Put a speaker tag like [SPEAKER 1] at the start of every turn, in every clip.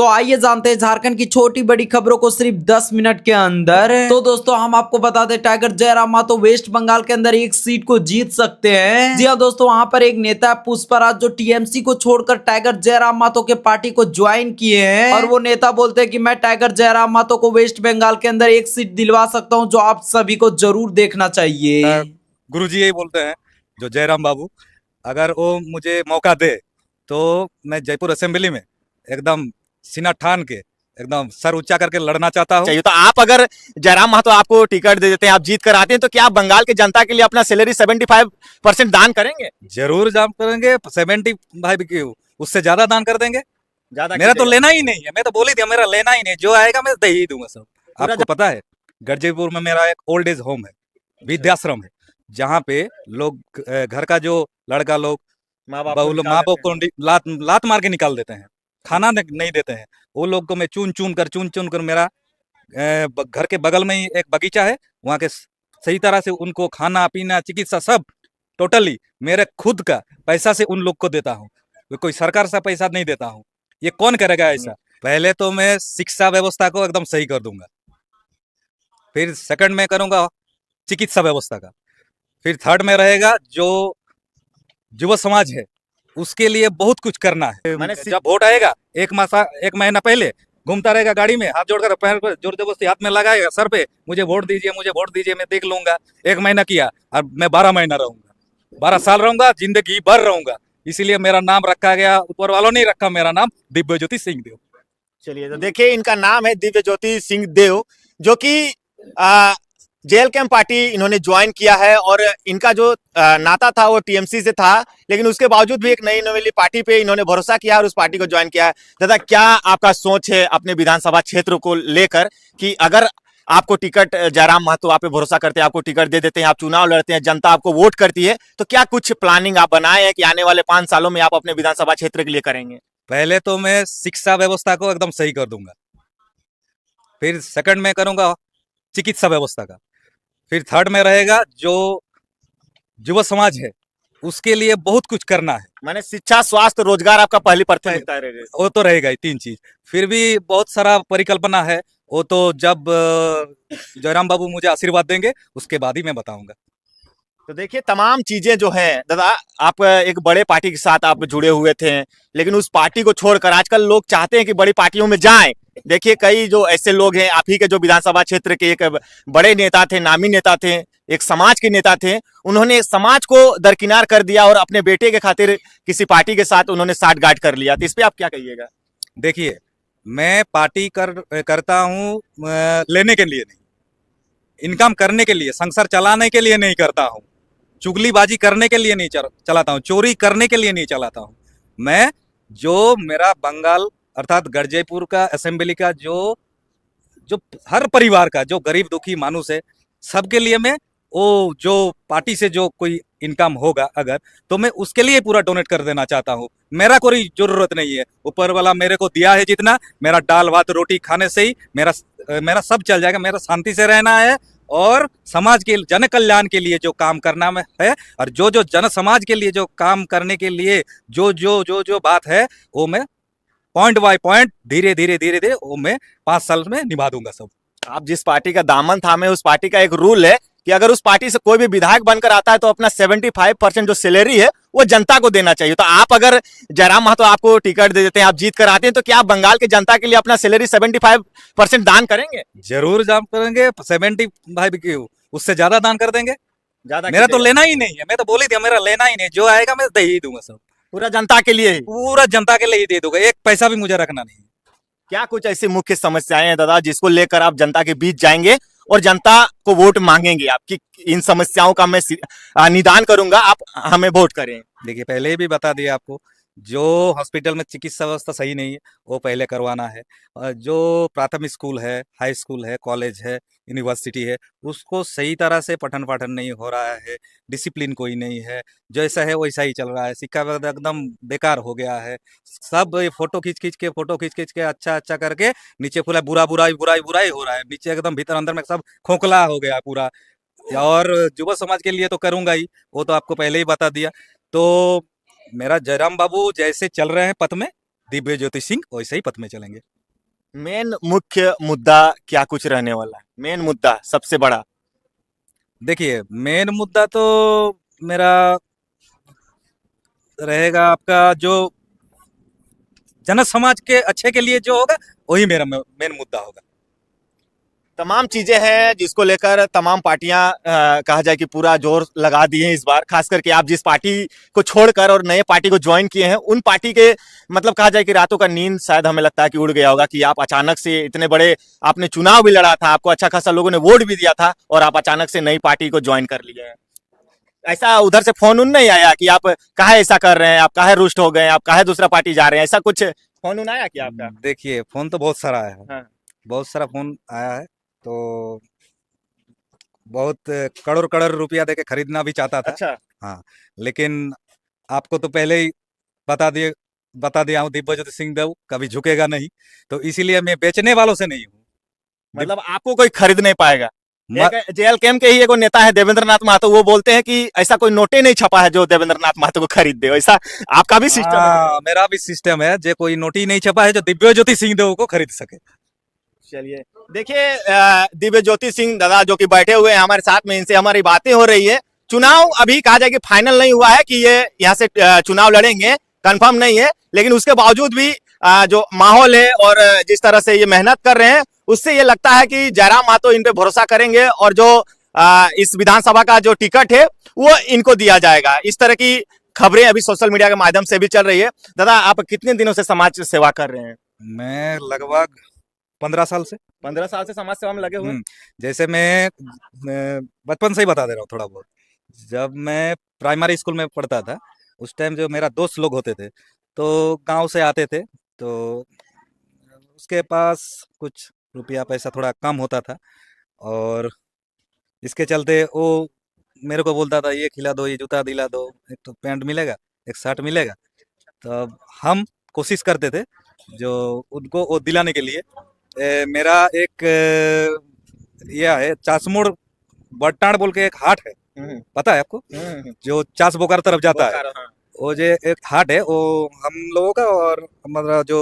[SPEAKER 1] तो आइए जानते हैं झारखंड की छोटी बड़ी खबरों को सिर्फ 10 मिनट के अंदर। तो दोस्तों हम आपको बता दें टाइगर जयराम महतो वेस्ट बंगाल के अंदर एक सीट को जीत सकते हैं। जी हाँ दोस्तों, वहां पर एक नेता पुष्पराज जो टीएमसी को छोड़कर टाइगर जयराम महतो के पार्टी को ज्वाइन किए हैं और वो नेता बोलते हैं कि मैं टाइगर जयराम महतो को वेस्ट बंगाल के अंदर एक सीट दिलवा सकता हूँ, जो आप सभी को जरूर देखना चाहिए।
[SPEAKER 2] गुरुजी यही बोलते हैं जो जयराम बाबू, अगर वो मुझे मौका दे तो मैं जयपुर असेंबली में एकदम सीना ठान के एकदम सर ऊंचा करके लड़ना चाहता हूँ।
[SPEAKER 3] चाहिए तो आप अगर जयराम महतो आपको टिकट दे देते हैं, आप जीत कर आते हैं, तो क्या आप बंगाल के जनता के लिए अपना सैलरी 75% दान करेंगे?
[SPEAKER 2] जरूर दान करेंगे। 75 क्यों, उससे ज्यादा दान कर देंगे।
[SPEAKER 3] ज्यादा
[SPEAKER 2] मेरा तो लेना ही नहीं है, मैं तो बोल ही दिया मेरा लेना ही नहीं, जो आएगा मैं दे ही दूंगा सब। आपको पता है गरजेपुर में मेरा एक ओल्ड एज होम है, वृद्धाश्रम है, जहाँ पे लोग घर का जो लड़का लोग माँ बाप को लात मार के निकाल देते हैं, खाना नहीं देते हैं। वो लोग को मैं चुन चुन कर मेरा घर के बगल में ही एक बगीचा है, वहाँ के सही तरह से उनको खाना पीना चिकित्सा सब टोटली मेरे खुद का पैसा से उन लोग को देता हूँ, कोई सरकार से पैसा नहीं देता हूँ। ये कौन करेगा ऐसा? पहले तो मैं शिक्षा व्यवस्था को एकदम सही कर दूंगा, फिर सेकंड में करूंगा चिकित्सा व्यवस्था का, फिर थर्ड में रहेगा जो युवा समाज है उसके लिए बहुत कुछ करना है। जब वोट आएगा एक महीना पहले घूमता रहेगा गाड़ी में, हाथ जोड़कर पैर पर जोर जबरदस्ती हाथ में लगाएगा सर पे, मुझे वोट दीजिए मुझे वोट दीजिए, मैं देख लूंगा। 1 महीना किया और मैं 12 महीना रहूंगा, 12 साल रहूंगा, जिंदगी भर रहूंगा। इसीलिए मेरा नाम रखा गया, ऊपर वालों ने रखा मेरा नाम दिव्य ज्योति सिंह देव।
[SPEAKER 3] चलिए तो देखिए इनका नाम है दिव्य ज्योति सिंह देव, जो कि जेल कैंप पार्टी इन्होंने ज्वाइन किया है और इनका जो नाता था वो टीएमसी से था, लेकिन उसके बावजूद भी एक नई नवेली पार्टी पे इन्होंने भरोसा किया और उस पार्टी को ज्वाइन किया है। दादा, क्या आपका सोच है अपने विधानसभा क्षेत्र को लेकर कि अगर आपको टिकट जयराम महतो आप पे भरोसा करते हैं, आपको टिकट दे देते हैं, आप चुनाव लड़ते हैं, जनता आपको वोट करती है, तो क्या कुछ प्लानिंग आप बनाए हैं कि आने वाले 5 सालों में आप अपने विधानसभा क्षेत्र के लिए करेंगे?
[SPEAKER 2] पहले तो मैं शिक्षा व्यवस्था को एकदम सही कर दूंगा, फिर सेकंड में करूंगा चिकित्सा व्यवस्था का, फिर थर्ड में रहेगा जो युवा समाज है उसके लिए बहुत कुछ करना है।
[SPEAKER 3] माने शिक्षा स्वास्थ्य रोजगार आपका पहली प्राथमिकता रहेगा?
[SPEAKER 2] वो तो रहेगा ही 3 चीज, फिर भी बहुत सारा परिकल्पना है, वो तो जब जयराम बाबू मुझे आशीर्वाद देंगे उसके बाद ही मैं बताऊंगा।
[SPEAKER 3] तो देखिए तमाम चीजें जो हैं दादा, आप एक बड़े पार्टी के साथ आप जुड़े हुए थे, लेकिन उस पार्टी को छोड़कर आजकल लोग चाहते हैं कि बड़ी पार्टियों में जाएं। देखिए कई जो ऐसे लोग हैं, आप ही के जो विधानसभा क्षेत्र के एक बड़े नेता थे, नामी नेता थे, एक समाज के नेता थे, उन्होंने समाज को दरकिनार कर दिया और अपने बेटे के खातिर किसी पार्टी के साथ उन्होंने साठगांठ कर लिया। तो इस पे आप क्या कहिएगा?
[SPEAKER 2] देखिए मैं पार्टी करता हूँ लेने के लिए नहीं, इनकम करने के लिए, संसार चलाने के लिए नहीं करता हूँ, चुगलीबाजी करने के लिए नहीं चलाता हूँ, चोरी करने के लिए नहीं चलाता हूँ। मैं जो मेरा बंगाल अर्थात गरजेपुर का असेंबली का जो हर परिवार का जो गरीब दुखी मानुस है सबके लिए मैं वो जो पार्टी से जो कोई इनकम होगा अगर, तो मैं उसके लिए पूरा डोनेट कर देना चाहता हूँ। मेरा कोई जरूरत नहीं है, ऊपर वाला मेरे को दिया है जितना, मेरा दाल भात रोटी खाने से ही मेरा सब चल जाएगा। मेरा शांति से रहना है और समाज के जन कल्याण के लिए जो काम करना में है, और जो जन समाज के लिए जो काम करने के लिए जो बात है वो मैं पॉइंट बाय पॉइंट धीरे धीरे वो मैं 5 साल में निभा दूंगा सब।
[SPEAKER 3] आप जिस पार्टी का दामन थामे, उस पार्टी का एक रूल है कि अगर उस पार्टी से कोई भी विधायक बनकर आता है तो अपना 75% जो सैलरी है वो जनता को देना चाहिए। तो आप अगर जयराम महतो आपको टिकट दे देते हैं, आप जीत कर आते हैं, तो क्या आप बंगाल के जनता के लिए अपना सैलरी 75% दान करेंगे?
[SPEAKER 2] जरूर दान करेंगे। 75 क्यों, उससे ज्यादा दान कर देंगे। मेरा तो लेना ही नहीं है, मैं तो बोल ही दिया मेरा लेना ही नहीं, जो आएगा मैं दे ही दूंगा सब।
[SPEAKER 3] पूरा जनता के लिए ही?
[SPEAKER 2] पूरा जनता के लिए ही दे दूंगा, 1 पैसा भी मुझे रखना नहीं।
[SPEAKER 3] क्या कुछ ऐसी मुख्य समस्याएं हैं दादा जिसको लेकर आप जनता के बीच जाएंगे और जनता को वोट मांगेंगे आपकी, इन समस्याओं का मैं निदान करूंगा, आप हमें वोट करें? देखिए
[SPEAKER 2] पहले ही भी बता दिया आपको, जो हॉस्पिटल में चिकित्सा व्यवस्था सही नहीं है वो पहले करवाना है, जो प्राथमिक स्कूल है, हाई स्कूल है, कॉलेज है, यूनिवर्सिटी है, उसको सही तरह से पठन पाठन नहीं हो रहा है, डिसिप्लिन कोई नहीं है, जैसा है वैसा ही चल रहा है, शिक्षा व्यवस्था एकदम बेकार हो गया है। सब फोटो खींच के अच्छा करके नीचे पूरा बुराई हो रहा है, नीचे एकदम भीतर अंदर में सब खोखला हो गया पूरा। और युवा समाज के लिए तो करूंगा ही, वो तो आपको पहले ही बता दिया। तो मेरा जयराम बाबू जैसे चल रहे हैं पथ में दिव्य ज्योति सिंह वैसे ही पथ में चलेंगे।
[SPEAKER 3] मेन मुख्य मुद्दा क्या कुछ रहने वाला है? मेन मुद्दा सबसे बड़ा
[SPEAKER 2] देखिए, मेन मुद्दा तो मेरा रहेगा आपका जो जन समाज के अच्छे के लिए जो होगा वही मेरा मेन मुद्दा होगा।
[SPEAKER 3] तमाम चीजें हैं जिसको लेकर तमाम पार्टियां कहा जाए कि पूरा जोर लगा दिए हैं इस बार, खास करके आप जिस पार्टी को छोड़कर और नए पार्टी को ज्वाइन किए हैं उन पार्टी के मतलब कहा जाए कि रातों का नींद शायद हमें लगता है कि उड़ गया होगा कि आप अचानक से इतने बड़े आपने चुनाव भी लड़ा था, आपको अच्छा खासा लोगों ने वोट भी दिया था और आप अचानक से नई पार्टी को ज्वाइन कर लिए हैं। ऐसा उधर से फोन उन नहीं आया कि आप काहे ऐसा कर रहे हैं, आप काहे रुष्ट हो गए, आप काहे दूसरा पार्टी जा रहे हैं, ऐसा कुछ फोन उन आया क्या आपका?
[SPEAKER 2] देखिए, फोन तो बहुत सारा आया है।
[SPEAKER 3] हाँ।
[SPEAKER 2] बहुत सारा फोन आया है, तो बहुत करोड़ करोड़ रुपया देके खरीदना भी चाहता था।
[SPEAKER 3] अच्छा।
[SPEAKER 2] हाँ, लेकिन आपको तो पहले ही बता दिया हूँ, दिव्य ज्योति सिंह देव कभी झुकेगा नहीं, तो इसीलिए मैं बेचने वालों से नहीं हूँ।
[SPEAKER 3] मतलब आपको कोई खरीद नहीं पाएगा।
[SPEAKER 2] म-
[SPEAKER 3] एक जेएलकेएम के ही एक नेता है देवेंद्र नाथ महतो, वो बोलते हैं कि ऐसा कोई नोटे नहीं छपा है जो देवेंद्र नाथ महतो को खरीद दे, ऐसा आपका भी सिस्टम है?
[SPEAKER 2] हाँ, मेरा भी सिस्टम है, जो कोई नोटी नहीं छपा है जो दिव्य ज्योति सिंह देव को खरीद सके।
[SPEAKER 3] चलिए देखिए, दिव्य ज्योति सिंह दादा जो कि बैठे हुए हैं हमारे साथ में, इनसे हमारी बातें हो रही है। चुनाव अभी कहा जाए कि फाइनल नहीं हुआ है कि ये यहाँ से चुनाव लड़ेंगे, कंफर्म नहीं है, लेकिन उसके बावजूद भी जो माहौल है और जिस तरह से ये मेहनत कर रहे हैं उससे ये लगता है कि जयराम महतो इन पे भरोसा करेंगे और जो इस विधानसभा का जो टिकट है वो इनको दिया जाएगा। इस तरह की खबरें अभी सोशल मीडिया के माध्यम से भी चल रही है। दादा आप कितने दिनों से समाज सेवा कर रहे हैं?
[SPEAKER 2] मैं लगभग 15 साल से
[SPEAKER 3] 15 साल से समाज सेवा में लगे हुए हैं।
[SPEAKER 2] जैसे मैं बचपन से ही बता दे रहा हूँ थोड़ा बहुत। जब मैं प्राइमरी स्कूल में पढ़ता था उस टाइम जो मेरा दोस्त लोग होते थे तो गांव से आते थे, तो उसके पास कुछ रुपया पैसा थोड़ा कम होता था और इसके चलते वो मेरे को बोलता था ये खिला दो, ये जूता दिला दो, एक तो पैंट मिलेगा, एक शर्ट मिलेगा। तब हम कोशिश करते थे जो उनको वो दिलाने के लिए। मेरा एक यह है चासमोड़ बट्टाड़ बोल के एक हाट है, पता है आपको, जो चास बोकार तरफ जाता है। वो जो एक हाट है वो हम लोगों का, और हमारा जो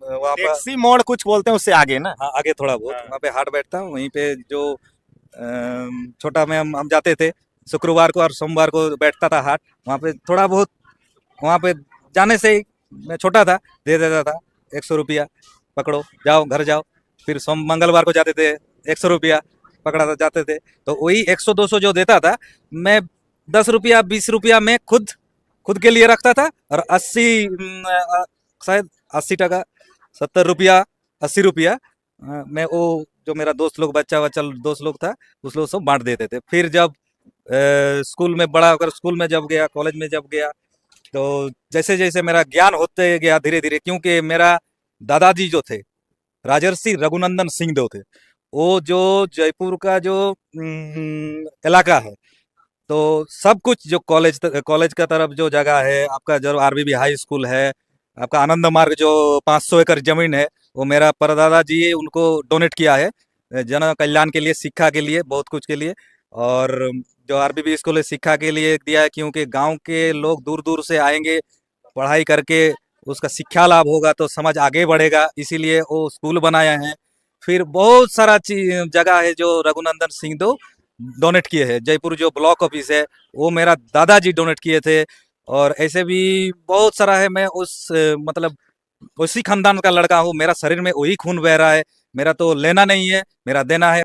[SPEAKER 2] वहाँ पर
[SPEAKER 3] टैक्सी मोड़ कुछ बोलते हैं उससे आगे ना।
[SPEAKER 2] हाँ, आगे थोड़ा बहुत
[SPEAKER 3] हाँ।
[SPEAKER 2] वहाँ पे हाट बैठता है। वहीं पे जो छोटा में हम जाते थे, शुक्रवार को और सोमवार को बैठता था हाट। वहाँ पे थोड़ा बहुत, वहाँ पे जाने से ही मैं छोटा था, दे देता था 100 रुपया, पकड़ो जाओ घर जाओ। फिर मंगलवार को जाते थे 100 रुपया पकड़ा था, जाते थे तो वही 100-200 जो देता था मैं 10 रुपया 20 रुपया में खुद के लिए रखता था, और 80 शायद 80 टका 70 रुपया 80 रुपया मैं वो जो मेरा दोस्त लोग बच्चा दोस्त लोग था उस लोग सब बांट देते थे। फिर जब स्कूल में बड़ा होकर स्कूल में जब गया, कॉलेज में जब गया, तो जैसे जैसे मेरा ज्ञान होते गया धीरे धीरे, क्योंकि मेरा दादाजी जो थे राजर्षि रघुनंदन सिंह देव थे, वो जो जयपुर का जो इलाका है, तो सब कुछ जो कॉलेज का तरफ जो जगह है आपका, जो आरबीबी हाई स्कूल है, आपका आनंद मार्ग जो 500 एकड़ जमीन है, वो मेरा परदादा जी उनको डोनेट किया है जन कल्याण के लिए, शिक्षा के लिए, बहुत कुछ के लिए। और जो आरबीबी स्कूल है शिक्षा के लिए दिया है, क्योंकि गांव के लोग दूर दूर से आएंगे, पढ़ाई करके उसका शिक्षा लाभ होगा तो समाज आगे बढ़ेगा, इसीलिए वो स्कूल बनाया है। फिर बहुत सारा जगह है जो रघुनंदन सिंह दो डोनेट किए हैं। जयपुर जो ब्लॉक ऑफिस है वो मेरा दादाजी डोनेट किए थे, और ऐसे भी बहुत सारा है। मैं उस मतलब उसी खानदान का लड़का हूँ, मेरा शरीर में वही खून बह रहा है। मेरा तो लेना नहीं है, मेरा देना है।